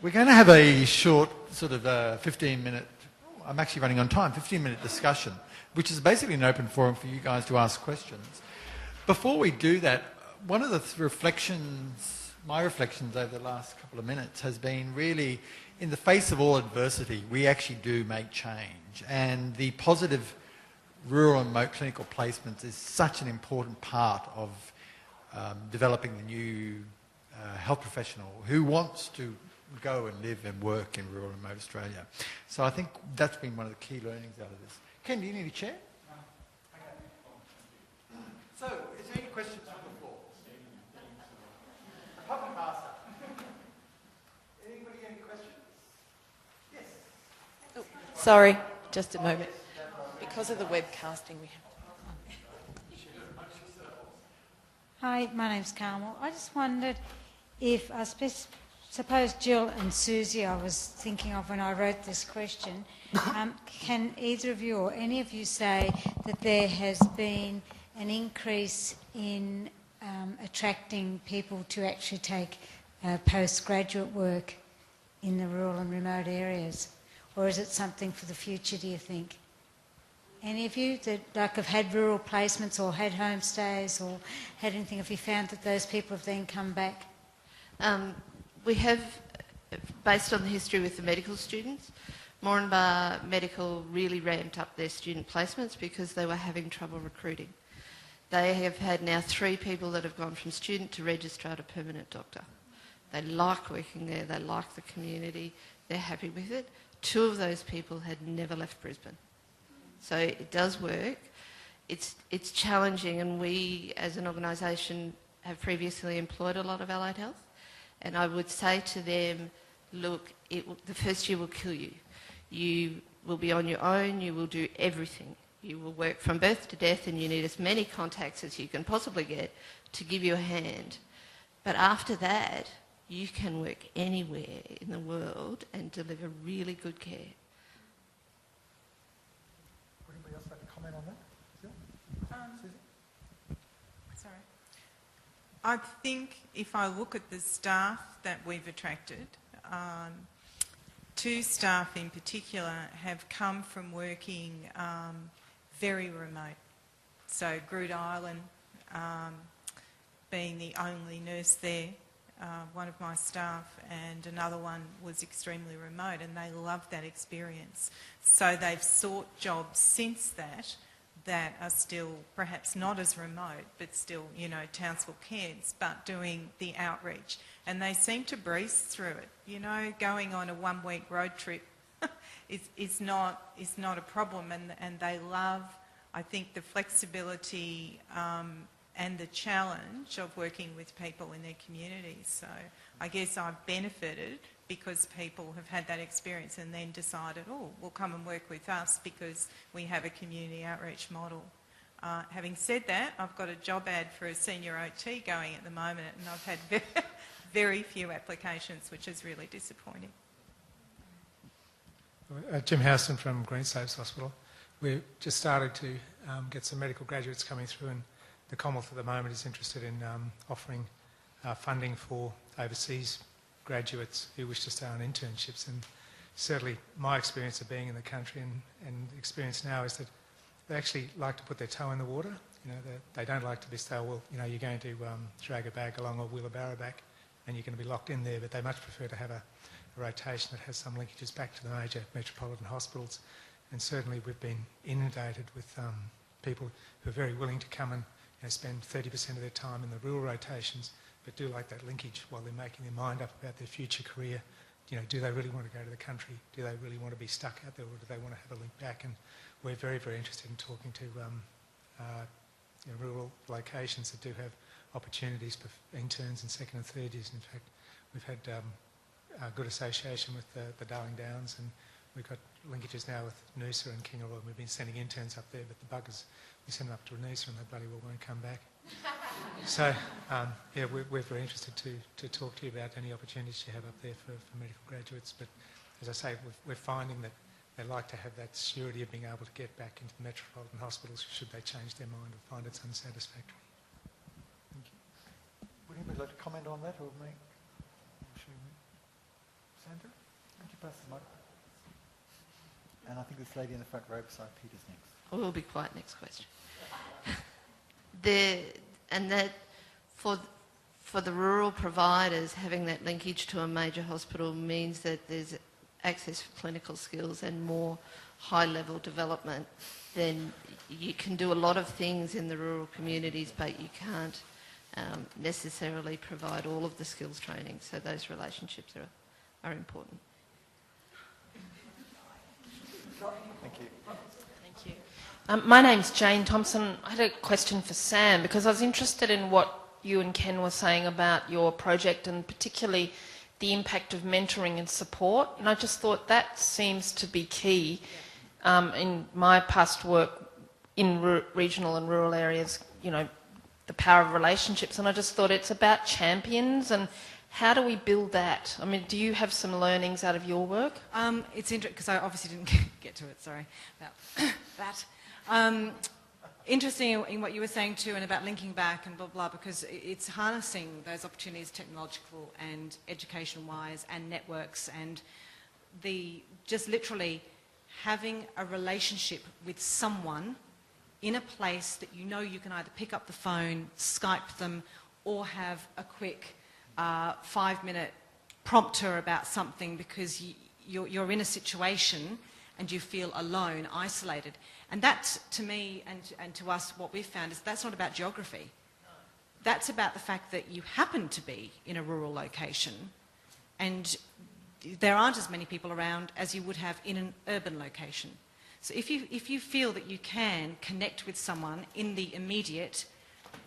We're going to have a short sort of 15-minute, I'm actually running on time, 15-minute discussion, which is basically an open forum for you guys to ask questions. Before we do that, one of the reflections, my reflections over the last couple of minutes has been really, in the face of all adversity, we actually do make change. And the positive rural and remote clinical placements is such an important part of developing the new health professional who wants to go and live and work in rural and remote Australia. So I think that's been one of the key learnings out of this. Ken, do you need a chair? No. Okay. So, is there any questions from the floor? Public master. Anybody have any questions? Yes. Oh, sorry, just a moment. Because of the webcasting, we have. Hi, my name's Carmel. I just wondered if, suppose Jill and Susie I was thinking of when I wrote this question, can either of you or any of you say that there has been an increase in attracting people to actually take postgraduate work in the rural and remote areas? Or is it something for the future, do you think? Any of you that have had rural placements or had homestays or had anything, have you found that those people have then come back? We have, based on the history with the medical students, Moranbah Medical really ramped up their student placements because they were having trouble recruiting. They have had now 3 people that have gone from student to registrar to permanent doctor. They like working there, they like the community, they're happy with it. 2 of those people had never left Brisbane. So it does work. It's challenging, and we as an organisation have previously employed a lot of allied health, and I would say to them, look, the first year will kill you. You will be on your own, you will do everything. You will work from birth to death, and you need as many contacts as you can possibly get to give you a hand. But after that, you can work anywhere in the world and deliver really good care. Anybody else like to comment on that? Sorry. I think if I look at the staff that we've attracted, 2 staff in particular have come from working very remote. So Groote Island being the only nurse there, one of my staff, and another one was extremely remote, and they loved that experience. So they've sought jobs since that are still perhaps not as remote, but still, you know, Townsville Cairns, but doing the outreach. And they seem to breeze through it. You know, going on a 1-week road trip is not a problem, and they love, I think, the flexibility and the challenge of working with people in their communities. So I guess I've benefited because people have had that experience and then decided, oh, we'll come and work with us because we have a community outreach model. Having said that, I've got a job ad for a senior OT going at the moment, and I've had very few applications, which is really disappointing. Jim Houston from Greenslaves Hospital. We've just started to get some medical graduates coming through, and the Commonwealth at the moment is interested in offering funding for overseas graduates who wish to stay on internships. And certainly my experience of being in the country and experience now is that they actually like to put their toe in the water. You know, they don't like to be told, well, you know, you're going to drag a bag along or wheel a barrow back and you're going to be locked in there, but they much prefer to have a rotation that has some linkages back to the major metropolitan hospitals. And certainly we've been inundated with people who are very willing to come and spend 30% of their time in the rural rotations, but do like that linkage while they're making their mind up about their future career. You know, do they really want to go to the country? Do they really want to be stuck out there, or do they want to have a link back? And we're very, very interested in talking to rural locations that do have opportunities for interns and second and third years. In fact, we've had a good association with the Darling Downs, and we've got linkages now with Noosa and Kingaroy. We've been sending interns up there, but the buggers, we send them up to Noosa and they bloody well won't come back. So, yeah, we're very interested to talk to you about any opportunities you have up there for medical graduates. But as I say, we're finding that they like to have that surety of being able to get back into the metropolitan hospitals should they change their mind or find it's unsatisfactory. Thank you. Would anybody like to comment on that or make? Sam? pass the mic? And I think this lady in the front row beside Peter's next. We'll be quiet. Next question. And that for the rural providers, having that linkage to a major hospital means that there's access for clinical skills and more high-level development. Then you can do a lot of things in the rural communities, but you can't necessarily provide all of the skills training. So those relationships are important. Thank you. Thank you. My name's Jane Thompson. I had a question for Sam because I was interested in what you and Ken were saying about your project and particularly the impact of mentoring and support. And I just thought that seems to be key. In my past work in regional and rural areas, you know, the power of relationships, and I just thought it's about champions and how do we build that? I mean, do you have some learnings out of your work? It's interesting because I obviously didn't get to it, sorry about that. Interesting in what you were saying too and about linking back and blah, blah, because it's harnessing those opportunities technological and education-wise and networks and just literally having a relationship with someone in a place that you know you can either pick up the phone, Skype them, or have a quick 5-minute prompter about something because you're in a situation and you feel alone, isolated. And that, to me and to us, what we've found is that's not about geography. That's about the fact that you happen to be in a rural location and there aren't as many people around as you would have in an urban location. So if you feel that you can connect with someone in the immediate,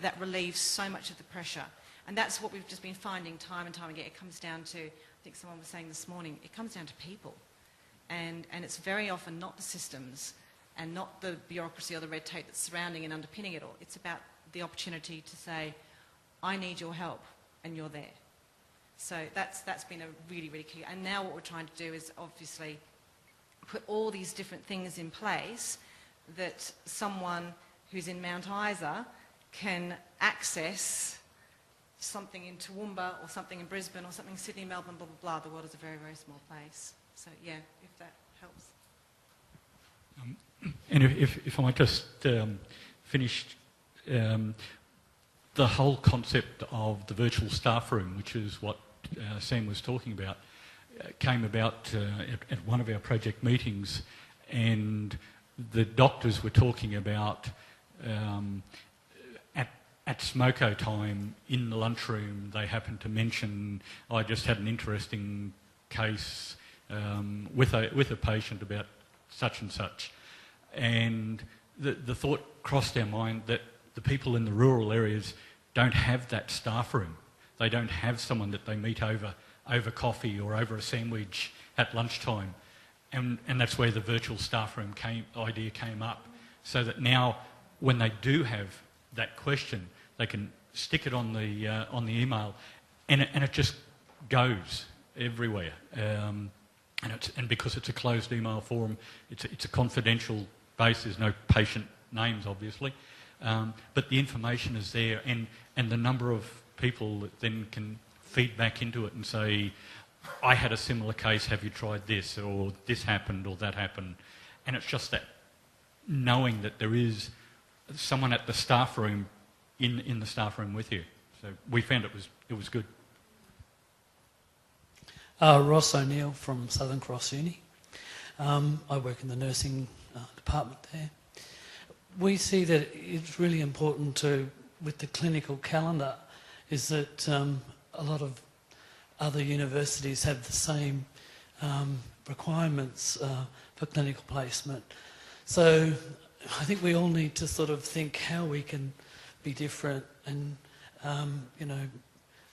that relieves so much of the pressure. And that's what we've just been finding time and time again. It comes down to, I think someone was saying this morning, it comes down to people. And it's very often not the systems and not the bureaucracy or the red tape that's surrounding and underpinning it all. It's about the opportunity to say, I need your help, and you're there. So that's been a really, really key. And now what we're trying to do is obviously put all these different things in place that someone who's in Mount Isa can access something in Toowoomba or something in Brisbane or something in Sydney, Melbourne, blah, blah, blah. The world is a very, very small place. So, yeah, if that helps. And if I might just finish, the whole concept of the virtual staff room, which is what Sam was talking about, came about at one of our project meetings, and the doctors were talking about at smoko time in the lunchroom they happened to mention, I just had an interesting case with a patient about such and such, and the thought crossed our mind that the people in the rural areas don't have that staff room. They don't have someone that they meet over coffee or over a sandwich at lunchtime, and that's where the virtual staff room idea came up, so that now when they do have that question, they can stick it on the email, and it just goes everywhere. And because it's a closed email forum, it's a confidential base. There's no patient names, obviously, but the information is there, and the number of people that then can feed back into it and say, I had a similar case, have you tried this, or this happened, or that happened. And it's just that knowing that there is someone at the staff room, in the staff room with you. So we found it was good. Ross O'Neill from Southern Cross Uni. I work in the nursing department there. We see that it's really important with the clinical calendar, is that a lot of other universities have the same requirements for clinical placement. So I think we all need to sort of think how we can be different and,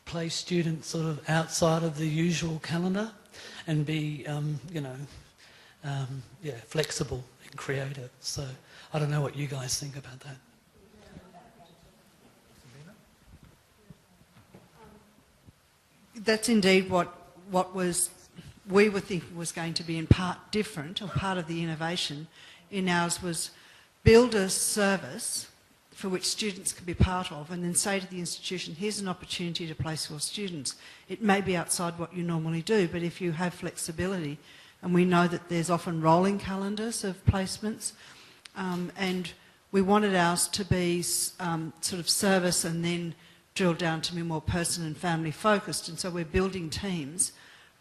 place students sort of outside of the usual calendar and be, flexible and creative. So I don't know what you guys think about that. That's indeed what we were thinking was going to be in part different, or part of the innovation in ours was build a service for which students can be part of, and then say to the institution, here's an opportunity to place your students. It may be outside what you normally do, but if you have flexibility, and we know that there's often rolling calendars of placements, and we wanted ours to be sort of service and then drill down to be more person and family focused, and so we're building teams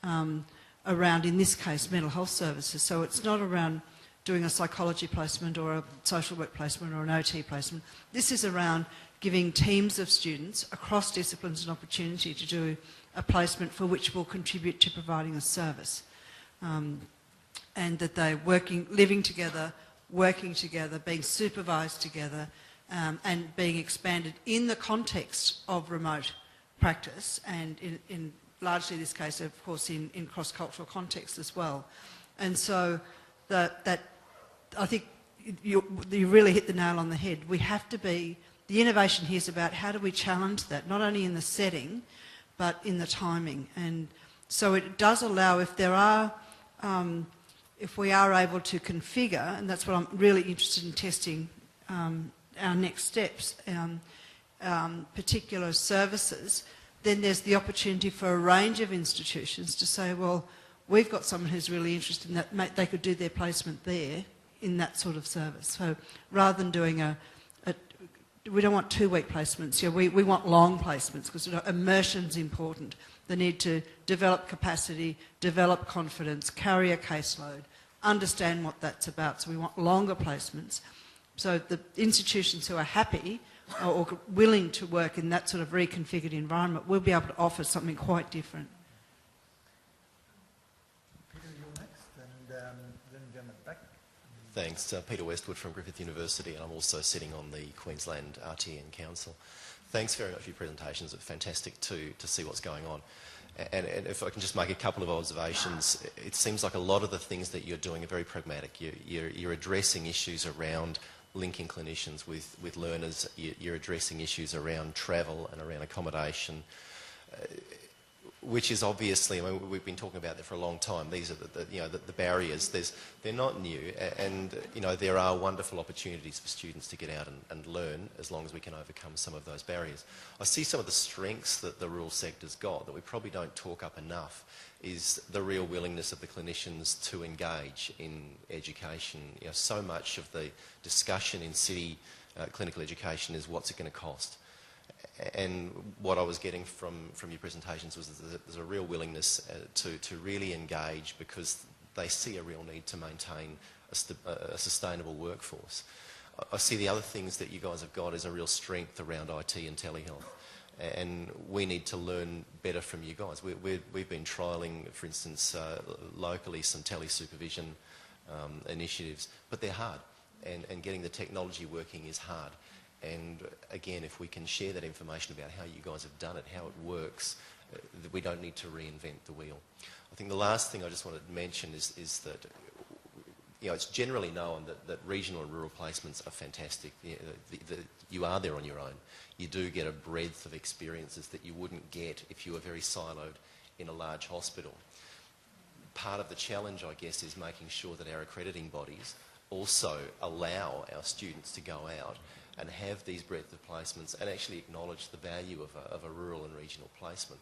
around, in this case, mental health services. So it's not around doing a psychology placement or a social work placement or an OT placement. This is around giving teams of students across disciplines an opportunity to do a placement for which will contribute to providing a service. And that they're living together, working together, being supervised together, and being expanded in the context of remote practice, and in largely this case, of course, in cross-cultural context as well. And so that I think you really hit the nail on the head. We have to be, the innovation here is about how do we challenge that, not only in the setting, but in the timing. And so it does allow, if there are, if we are able to configure, and that's what I'm really interested in testing, our next steps, particular services, then there's the opportunity for a range of institutions to say, well, we've got someone who's really interested in that, they could do their placement there in that sort of service. So rather than doing we don't want 2-week placements, we want long placements, because immersion's important. The need to develop capacity, develop confidence, carry a caseload, understand what that's about. So we want longer placements. So the institutions who are happy or willing to work in that sort of reconfigured environment will be able to offer something quite different. Peter, you're next, and then Gemma back. Thanks. Peter Westwood from Griffith University, and I'm also sitting on the Queensland RTN Council. Thanks very much for your presentations. It's fantastic to see what's going on. And if I can just make a couple of observations, it seems like a lot of the things that you're doing are very pragmatic. You're addressing issues around linking clinicians with learners. You're addressing issues around travel and around accommodation, which is obviously, I mean, we've been talking about that for a long time. These are the barriers. They're not new, and there are wonderful opportunities for students to get out and learn, as long as we can overcome some of those barriers. I see some of the strengths that the rural sector's got that we probably don't talk up enough, is the real willingness of the clinicians to engage in education. So much of the discussion in city clinical education is what's it going to cost. And what I was getting from your presentations was that there's a real willingness to really engage, because they see a real need to maintain a sustainable workforce. I see the other things that you guys have got is a real strength around IT and telehealth. And we need to learn better from you guys. We've been trialling, for instance, locally some telesupervision initiatives, but they're hard. And getting the technology working is hard. And again, if we can share that information about how you guys have done it, how it works, we don't need to reinvent the wheel. I think the last thing I just wanted to mention is that it's generally known that regional and rural placements are fantastic. You are there on your own. You do get a breadth of experiences that you wouldn't get if you were very siloed in a large hospital. Part of the challenge, I guess, is making sure that our accrediting bodies also allow our students to go out and have these breadth of placements and actually acknowledge the value of a rural and regional placement,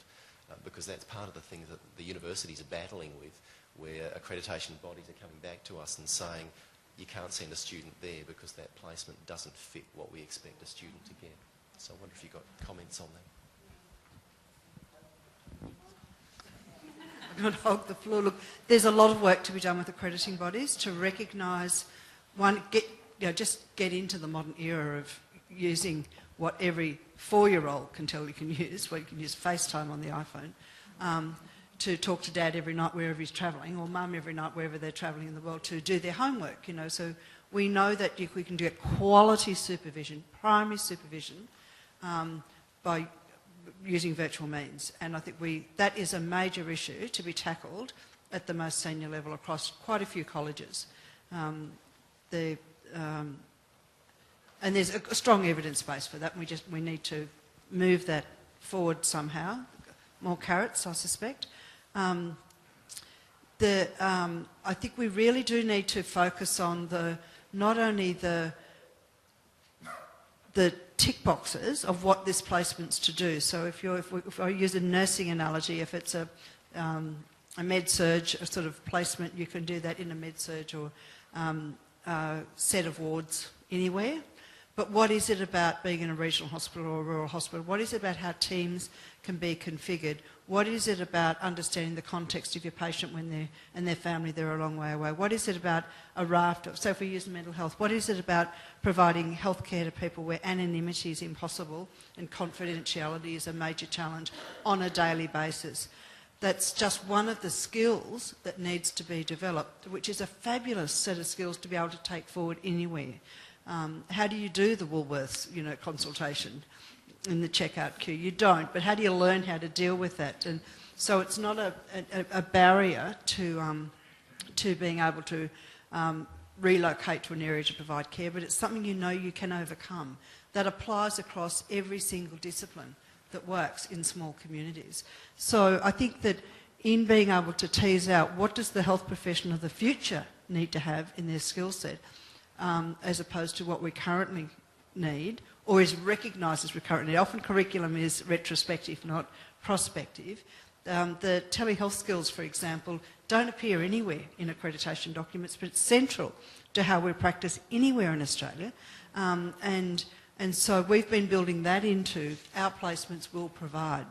because that's part of the thing that the universities are battling with, where accreditation bodies are coming back to us and saying, you can't send a student there because that placement doesn't fit what we expect a student to get. So I wonder if you've got comments on that. I'm going to hog the floor. Look, there's a lot of work to be done with accrediting bodies to recognise, just get into the modern era of using what every 4-year-old can tell you can use, where you can use FaceTime on the iPhone, to talk to dad every night wherever he's travelling, or mum every night wherever they're travelling in the world, to do their homework, So we know that we can get quality supervision, primary supervision, by using virtual means. And I think that is a major issue to be tackled at the most senior level across quite a few colleges. And there's a strong evidence base for that. We need to move that forward somehow. More carrots, I suspect. I think we really do need to focus on not only the the tick boxes of what this placement's to do. So if I use a nursing analogy, if it's a med-surg a sort of placement, you can do that in a med-surg or set of wards anywhere. But what is it about being in a regional hospital or a rural hospital? What is it about how teams can be configured? What is it about understanding the context of your patient when and their family, they're a long way away? What is it about a raft of, so if we use mental health, what is it about providing healthcare to people where anonymity is impossible and confidentiality is a major challenge on a daily basis? That's just one of the skills that needs to be developed, which is a fabulous set of skills to be able to take forward anywhere. How do you do the Woolworths, consultation in the checkout queue? You don't, but how do you learn how to deal with that? And so it's not a barrier to being able to relocate to an area to provide care, but it's something you can overcome. That applies across every single discipline that works in small communities. So I think that in being able to tease out what does the health profession of the future need to have in their skill set, as opposed to what we currently need, or is recognised as we currently need. Often curriculum is retrospective, not prospective. The telehealth skills, for example, don't appear anywhere in accreditation documents, but it's central to how we practice anywhere in Australia. And so we've been building that into our placements will provide.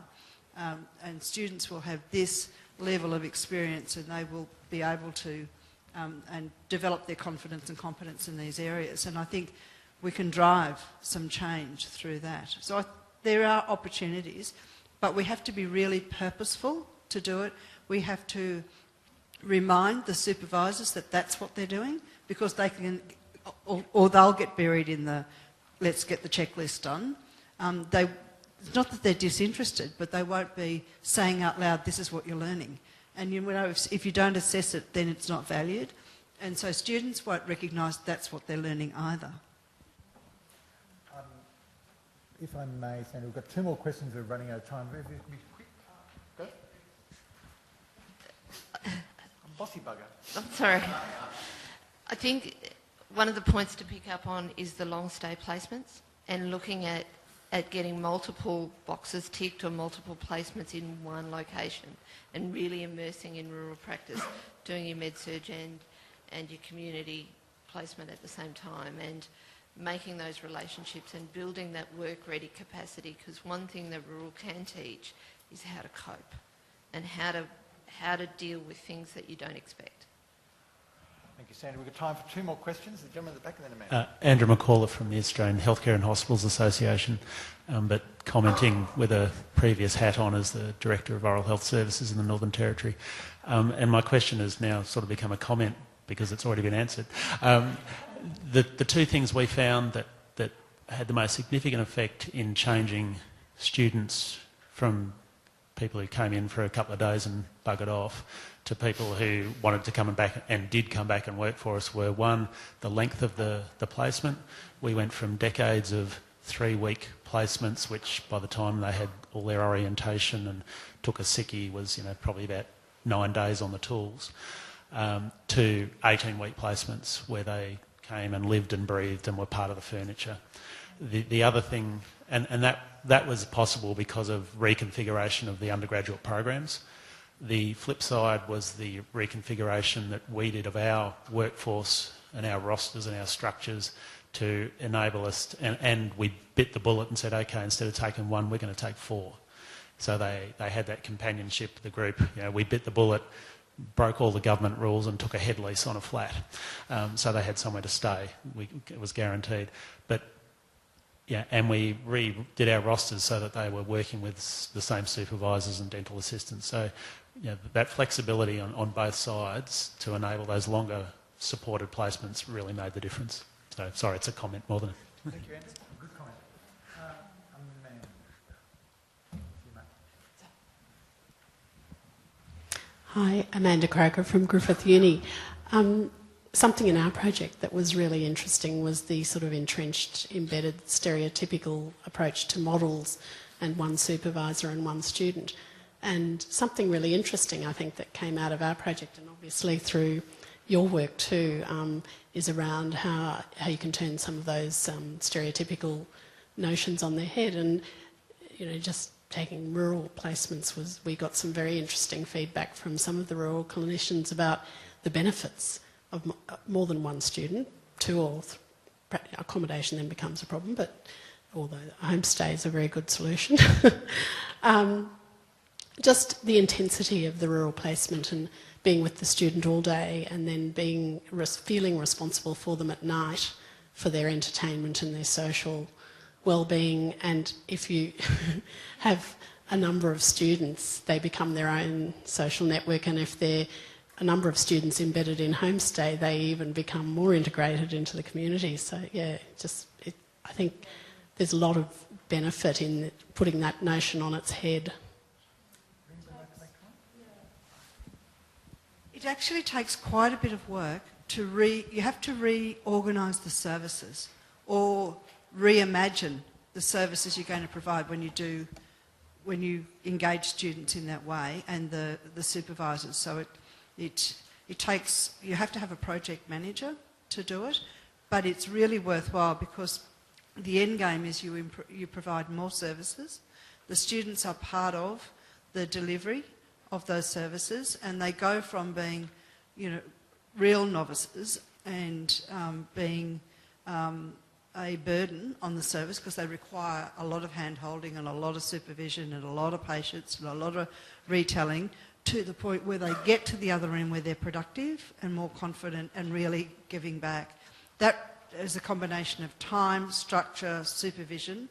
And students will have this level of experience and they will be able to and develop their confidence and competence in these areas. And I think we can drive some change through that. So there are opportunities, but we have to be really purposeful to do it. We have to remind the supervisors that that's what they're doing, because they can, or they'll get buried in the let's get the checklist done. It's not that they're disinterested, but they won't be saying out loud, this is what you're learning. And if you don't assess it, then it's not valued. And so students won't recognise that's what they're learning either. If I may, Sandy, we've got 2 more questions. We're running out of time. Be quick. Go. I'm bossy bugger. I'm sorry. I think one of the points to pick up on is the long stay placements and looking at getting multiple boxes ticked or multiple placements in one location and really immersing in rural practice, doing your med-surg and your community placement at the same time, and making those relationships and building that work-ready capacity, because one thing that rural can teach is how to cope and how to deal with things that you don't expect. Thank you, Sandy. We've got time for 2 more questions. The gentleman at the back and then Amanda. Andrew McCauley from the Australian Healthcare and Hospitals Association, but commenting with a previous hat on as the Director of Oral Health Services in the Northern Territory. And my question has now sort of become a comment because it's already been answered. The 2 things we found that had the most significant effect in changing students from people who came in for a couple of days and buggered off to people who wanted to come back and did come back and work for us were, 1, the length of the placement. We went from decades of 3-week placements, which by the time they had all their orientation and took a sickie was probably about 9 days on the tools, to 18-week placements where they came and lived and breathed and were part of the furniture. The other thing, and that was possible because of reconfiguration of the undergraduate programs. The flip side was the reconfiguration that we did of our workforce and our rosters and our structures to enable us, and we bit the bullet and said, okay, instead of taking 1, we're going to take 4. So they had that companionship, the group. We bit the bullet, broke all the government rules and took a head lease on a flat. So they had somewhere to stay. It was guaranteed. But and we redid our rosters so that they were working with the same supervisors and dental assistants. So that flexibility on both sides to enable those longer supported placements really made the difference. So, sorry, it's a comment more than a... Thank you, Andy. Good comment. Hi, Amanda Croker from Griffith Uni. Something in our project that was really interesting was the sort of entrenched, embedded, stereotypical approach to models and 1 supervisor and 1 student. And something really interesting, I think, that came out of our project, and obviously through your work too, is around how you can turn some of those stereotypical notions on their head. And, you know, just taking rural placements we got some very interesting feedback from some of the rural clinicians about the benefits of more than one student. 2 or accommodation then becomes a problem, but although homestay is a very good solution. Just the intensity of the rural placement and being with the student all day and then feeling responsible for them at night for their entertainment and their social well-being. And if you have a number of students, they become their own social network, and if they're a number of students embedded in homestay, they even become more integrated into the community. So yeah, I think there's a lot of benefit in putting that notion on its head. It actually takes quite a bit of work you have to reorganise the services or reimagine the services you're going to provide when you engage students in that way, and the supervisors. So it takes, you have to have a project manager to do it, but it's really worthwhile because the end game is you provide more services. The students are part of the delivery of those services, and they go from being, you know, real novices and being a burden on the service because they require a lot of hand-holding and a lot of supervision and a lot of patience and a lot of retelling, to the point where they get to the other end where they're productive and more confident and really giving back. That is a combination of time, structure, supervision,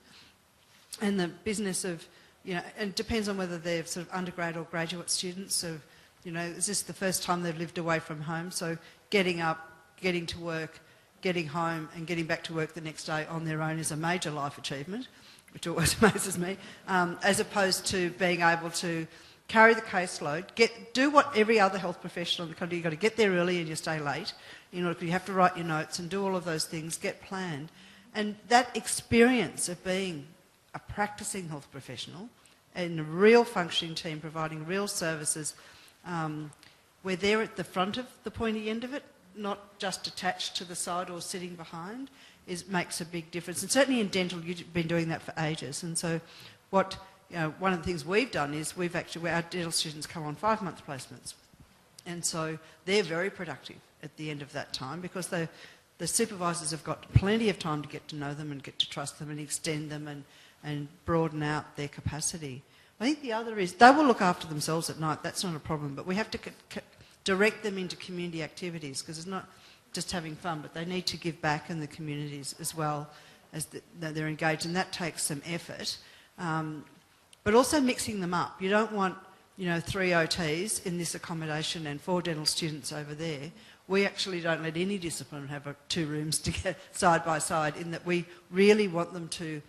and the business of, you know, and it depends on whether they're sort of undergrad or graduate students. So, you know, is this the first time they've lived away from home? So getting up, getting to work, getting home and getting back to work the next day on their own is a major life achievement, which always amazes me, as opposed to being able to carry the caseload, do what every other health professional in the country, you've got to get there early and you stay late, you have to write your notes and do all of those things, get planned. And that experience of being a practicing health professional and a real functioning team providing real services, where they're at the front of the pointy end of it, not just attached to the side or sitting behind, makes a big difference. And certainly in dental, you've been doing that for ages. And so one of the things we've done is our dental students come on 5-month placements. And so they're very productive at the end of that time because the supervisors have got plenty of time to get to know them and get to trust them and extend them and broaden out their capacity. I think the other is they will look after themselves at night. That's not a problem. But we have to direct them into community activities because it's not just having fun, but they need to give back in the communities as well as they're engaged. And that takes some effort. But also mixing them up. You don't want, 3 OTs in this accommodation and 4 dental students over there. We actually don't let any discipline have 2 rooms together, side by side, in that we really want them to,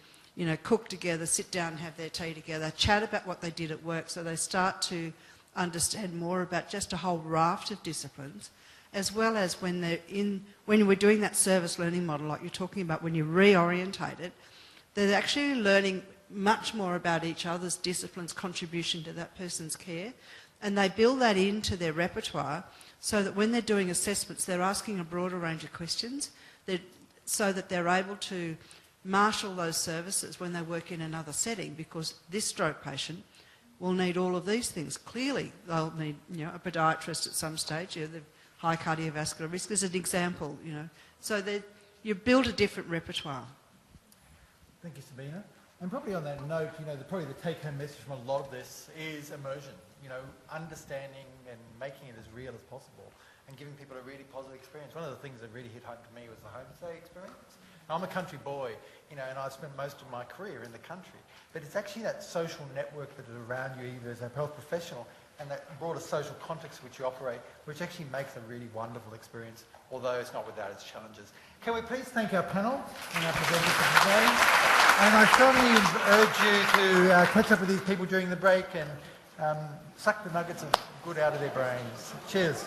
cook together, sit down and have their tea together, chat about what they did at work so they start to understand more about just a whole raft of disciplines, as well as when we're doing that service learning model like you're talking about, when you reorientate it, they're actually learning much more about each other's disciplines' contribution to that person's care, and they build that into their repertoire so that when they're doing assessments, they're asking a broader range of questions so that they're able to marshal those services when they work in another setting, because this stroke patient will need all of these things. Clearly, they'll need a podiatrist at some stage, the high cardiovascular risk is an example, So you build a different repertoire. Thank you, Sabina. And probably on that note, probably the take-home message from a lot of this is immersion, understanding and making it as real as possible and giving people a really positive experience. One of the things that really hit home to me was the homestay experience. I'm a country boy, and I've spent most of my career in the country, but it's actually that social network that is around you, either as a health professional and that broader social context which you operate, which actually makes a really wonderful experience, although it's not without its challenges. Can we please thank our panel and our presenters for today? And I strongly urge you to catch up with these people during the break and suck the nuggets of good out of their brains. Cheers.